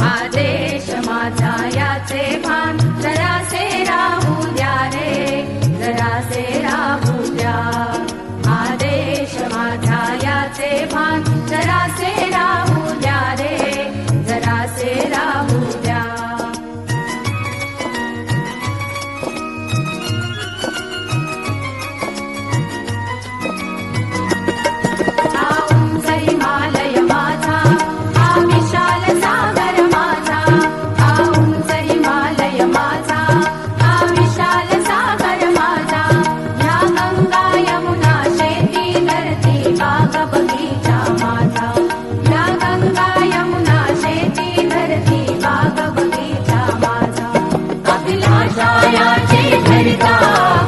आदेश माझा याचे भान जरासे राहू द्या रे, जरासे राहू द्या। आदेश माझा याचे भान जरासे राहू द्या रे, जरासे राहू द्या।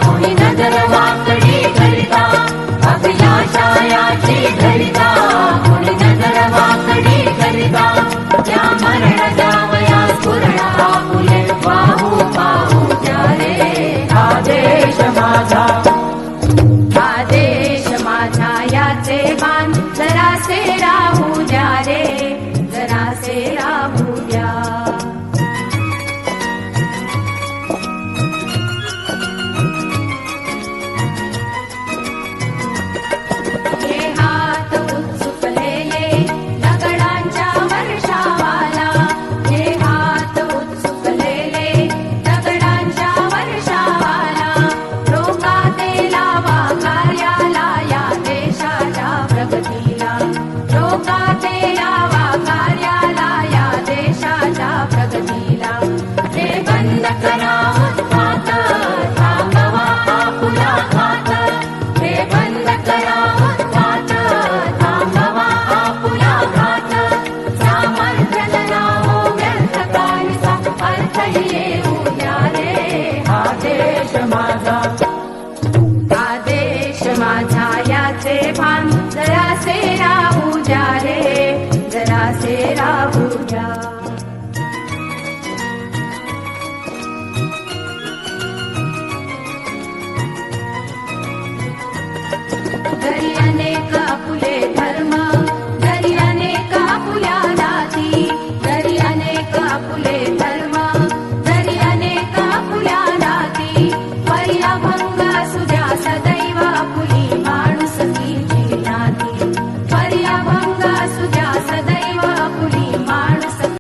कोणी नजर वाकडी करिता, अभिलाषायाची धरिता, कोणी नजर वाकडी करिता, त्या मरण जावया स्फुरण आपुले पाहू पाहू द्या रे। आदेश माझा, आदेश माझा याचे भान जरासे राहू द्या रे, जरासे राहू द्या। प्रगती